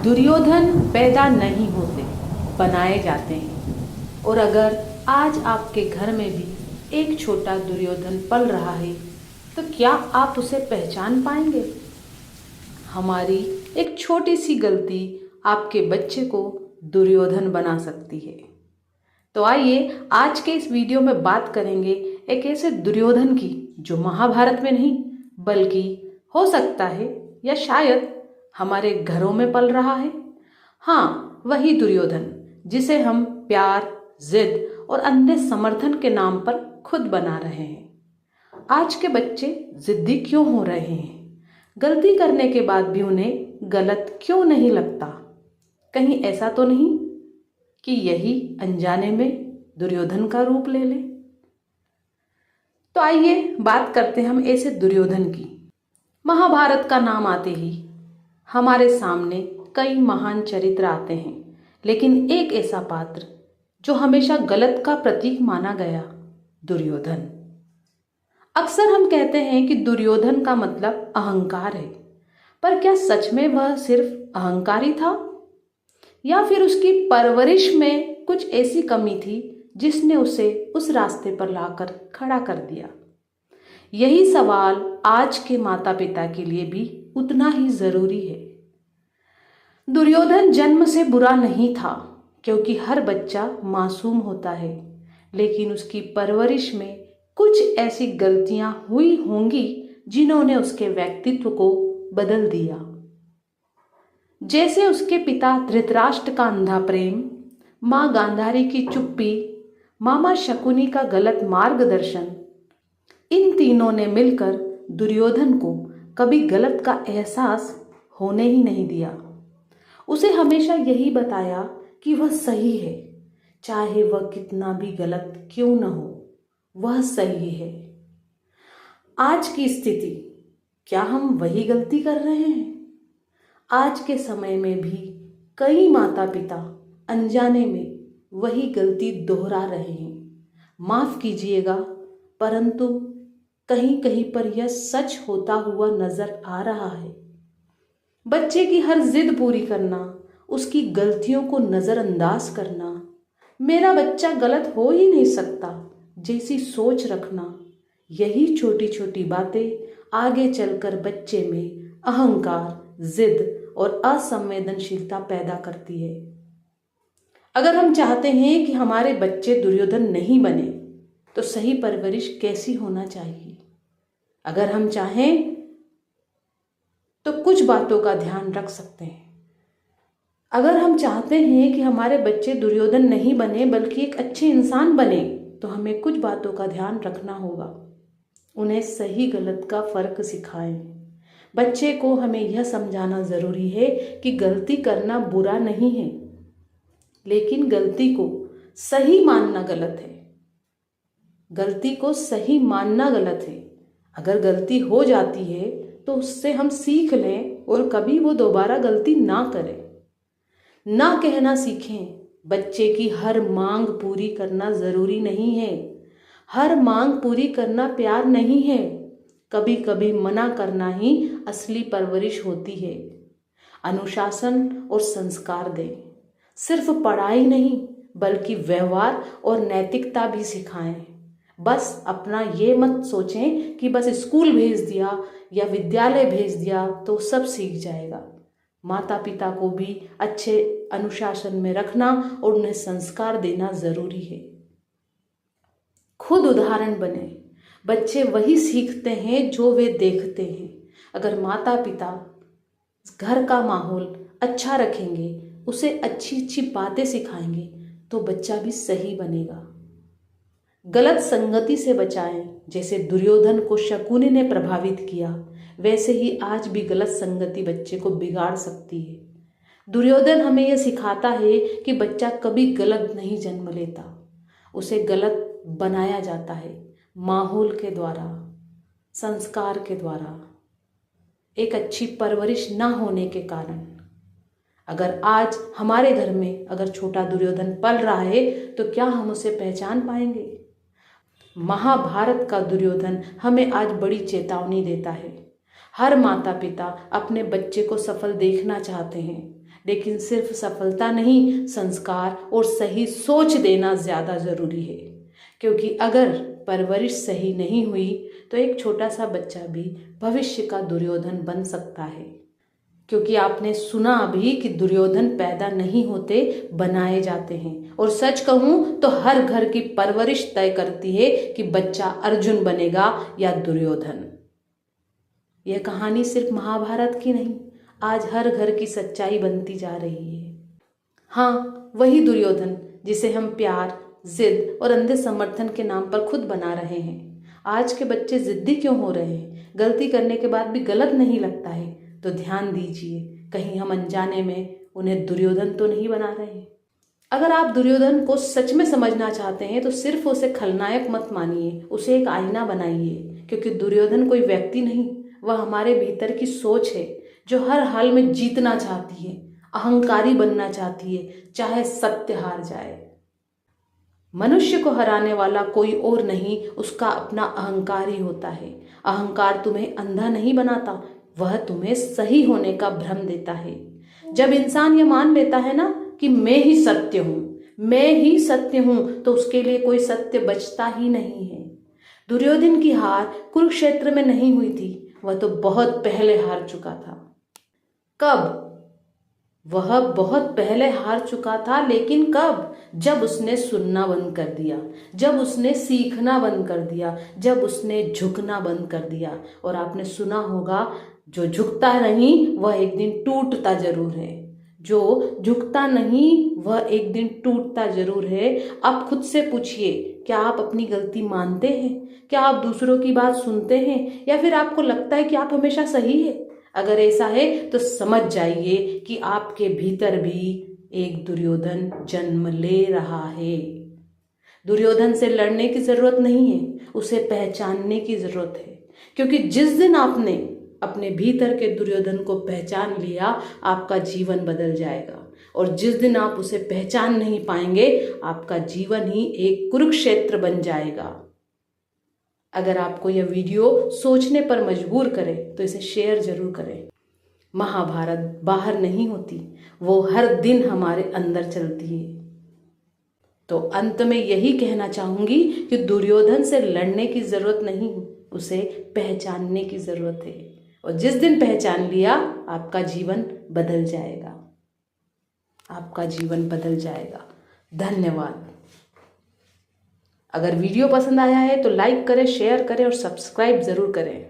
दुर्योधन पैदा नहीं होते, बनाए जाते हैं। और अगर आज आपके घर में भी एक छोटा दुर्योधन पल रहा है तो क्या आप उसे पहचान पाएंगे? हमारी एक छोटी सी गलती आपके बच्चे को दुर्योधन बना सकती है। तो आइए आज के इस वीडियो में बात करेंगे एक ऐसे दुर्योधन की जो महाभारत में नहीं बल्कि हो सकता है या शायद हमारे घरों में पल रहा है। हाँ, वही दुर्योधन जिसे हम प्यार, जिद और अंधे समर्थन के नाम पर खुद बना रहे हैं। आज के बच्चे जिद्दी क्यों हो रहे हैं? गलती करने के बाद भी उन्हें गलत क्यों नहीं लगता? कहीं ऐसा तो नहीं कि यही अनजाने में दुर्योधन का रूप ले ले? तो आइए बात करते हैं हम ऐसे दुर्योधन की। महाभारत का नाम आते ही हमारे सामने कई महान चरित्र आते हैं, लेकिन एक ऐसा पात्र जो हमेशा गलत का प्रतीक माना गया, दुर्योधन। अक्सर हम कहते हैं कि दुर्योधन का मतलब अहंकार है, पर क्या सच में वह सिर्फ अहंकारी था या फिर उसकी परवरिश में कुछ ऐसी कमी थी जिसने उसे उस रास्ते पर लाकर खड़ा कर दिया? यही सवाल आज के माता पिता के लिए भी उतना ही जरूरी है। दुर्योधन जन्म से बुरा नहीं था, क्योंकि हर बच्चा मासूम होता है, लेकिन उसकी परवरिश में कुछ ऐसी गलतियां हुई होंगी जिन्होंने उसके व्यक्तित्व को बदल दिया। जैसे उसके पिता धृतराष्ट्र का अंधा प्रेम, माँ गांधारी की चुप्पी, मामा शकुनी का गलत मार्गदर्शन, इन तीनों ने मिलकर दुर्योधन को कभी गलत का एहसास होने ही नहीं दिया। उसे हमेशा यही बताया कि वह सही है, चाहे वह कितना भी गलत क्यों न हो, वह सही है। आज की स्थिति, क्या हम वही गलती कर रहे हैं? आज के समय में भी कई माता पिता अनजाने में वही गलती दोहरा रहे हैं। माफ कीजिएगा, परंतु कहीं कहीं पर यह सच होता हुआ नजर आ रहा है। बच्चे की हर जिद पूरी करना, उसकी गलतियों को नजरअंदाज करना, मेरा बच्चा गलत हो ही नहीं सकता जैसी सोच रखना, यही छोटी छोटी बातें आगे चलकर बच्चे में अहंकार, जिद और असंवेदनशीलता पैदा करती है। अगर हम चाहते हैं कि हमारे बच्चे दुर्योधन नहीं बने तो सही परवरिश कैसी होना चाहिए? अगर हम चाहें तो कुछ बातों का ध्यान रख सकते हैं। अगर हम चाहते हैं कि हमारे बच्चे दुर्योधन नहीं बने बल्कि एक अच्छे इंसान बने तो हमें कुछ बातों का ध्यान रखना होगा। उन्हें सही गलत का फर्क सिखाएं। बच्चे को हमें यह समझाना जरूरी है कि गलती करना बुरा नहीं है, लेकिन गलती को सही मानना गलत है। गलती को सही मानना गलत है। अगर गलती हो जाती है तो उससे हम सीख लें और कभी वो दोबारा गलती ना करें। ना कहना सीखें। बच्चे की हर मांग पूरी करना जरूरी नहीं है। हर मांग पूरी करना प्यार नहीं है। कभी कभी मना करना ही असली परवरिश होती है। अनुशासन और संस्कार दें। सिर्फ पढ़ाई नहीं बल्कि व्यवहार और नैतिकता भी सिखाएं। बस अपना ये मत सोचें कि बस स्कूल भेज दिया या विद्यालय भेज दिया तो सब सीख जाएगा। माता पिता को भी अच्छे अनुशासन में रखना और उन्हें संस्कार देना जरूरी है। खुद उदाहरण बने। बच्चे वही सीखते हैं जो वे देखते हैं। अगर माता पिता घर का माहौल अच्छा रखेंगे, उसे अच्छी अच्छी बातें सिखाएंगे तो बच्चा भी सही बनेगा। गलत संगति से बचाएं। जैसे दुर्योधन को शकुनी ने प्रभावित किया, वैसे ही आज भी गलत संगति बच्चे को बिगाड़ सकती है। दुर्योधन हमें यह सिखाता है कि बच्चा कभी गलत नहीं जन्म लेता, उसे गलत बनाया जाता है माहौल के द्वारा, संस्कार के द्वारा, एक अच्छी परवरिश ना होने के कारण। अगर आज हमारे घर में अगर छोटा दुर्योधन पल रहा है तो क्या हम उसे पहचान पाएंगे? महाभारत का दुर्योधन हमें आज बड़ी चेतावनी देता है। हर माता पिता अपने बच्चे को सफल देखना चाहते हैं, लेकिन सिर्फ सफलता नहीं, संस्कार और सही सोच देना ज़्यादा ज़रूरी है। क्योंकि अगर परवरिश सही नहीं हुई तो एक छोटा सा बच्चा भी भविष्य का दुर्योधन बन सकता है। क्योंकि आपने सुना अभी कि दुर्योधन पैदा नहीं होते, बनाए जाते हैं। और सच कहूँ तो हर घर की परवरिश तय करती है कि बच्चा अर्जुन बनेगा या दुर्योधन। यह कहानी सिर्फ महाभारत की नहीं, आज हर घर की सच्चाई बनती जा रही है। हाँ, वही दुर्योधन जिसे हम प्यार, जिद और अंधे समर्थन के नाम पर खुद बना रहे हैं। आज के बच्चे जिद्दी क्यों हो रहे हैं? गलती करने के बाद भी गलत नहीं लगता है तो ध्यान दीजिए, कहीं हम अनजाने में उन्हें दुर्योधन तो नहीं बना रहे हैं। अगर आप दुर्योधन को सच में समझना चाहते हैं तो सिर्फ उसे खलनायक मत मानिए, उसे एक आईना बनाइए। क्योंकि दुर्योधन कोई व्यक्ति नहीं, वह हमारे भीतर की सोच है जो हर हाल में जीतना चाहती है, अहंकारी बनना चाहती है, चाहे सत्य हार जाए। मनुष्य को हराने वाला कोई और नहीं, उसका अपना अहंकार ही होता है। अहंकार तुम्हें अंधा नहीं बनाता, वह तुम्हें सही होने का भ्रम देता है। जब इंसान यह मान लेता है ना कि मैं ही सत्य हूं, मैं ही सत्य हूं, तो उसके लिए कोई सत्य बचता ही नहीं है। दुर्योधन की हार कुरुक्षेत्र में नहीं हुई थी, वह तो बहुत पहले हार चुका था। कब? वह बहुत पहले हार चुका था, लेकिन कब? जब उसने सुनना बंद कर दिया, जब उसने सीखना बंद कर दिया, जब उसने झुकना बंद कर दिया। और आपने सुना होगा, जो झुकता नहीं वह एक दिन टूटता जरूर है। जो झुकता नहीं वह एक दिन टूटता जरूर है। आप खुद से पूछिए, क्या आप अपनी गलती मानते हैं? क्या आप दूसरों की बात सुनते हैं? या फिर आपको लगता है कि आप हमेशा सही है? अगर ऐसा है तो समझ जाइए कि आपके भीतर भी एक दुर्योधन जन्म ले रहा है। दुर्योधन से लड़ने की जरूरत नहीं है, उसे पहचानने की जरूरत है। क्योंकि जिस दिन आपने अपने भीतर के दुर्योधन को पहचान लिया, आपका जीवन बदल जाएगा। और जिस दिन आप उसे पहचान नहीं पाएंगे, आपका जीवन ही एक कुरुक्षेत्र बन जाएगा। अगर आपको यह वीडियो सोचने पर मजबूर करे तो इसे शेयर जरूर करें। महाभारत बाहर नहीं होती, वो हर दिन हमारे अंदर चलती है। तो अंत में यही कहना चाहूंगी कि दुर्योधन से लड़ने की जरूरत नहीं, उसे पहचानने की जरूरत है। और जिस दिन पहचान लिया, आपका जीवन बदल जाएगा, आपका जीवन बदल जाएगा। धन्यवाद। अगर वीडियो पसंद आया है तो लाइक करें, शेयर करें और सब्सक्राइब जरूर करें।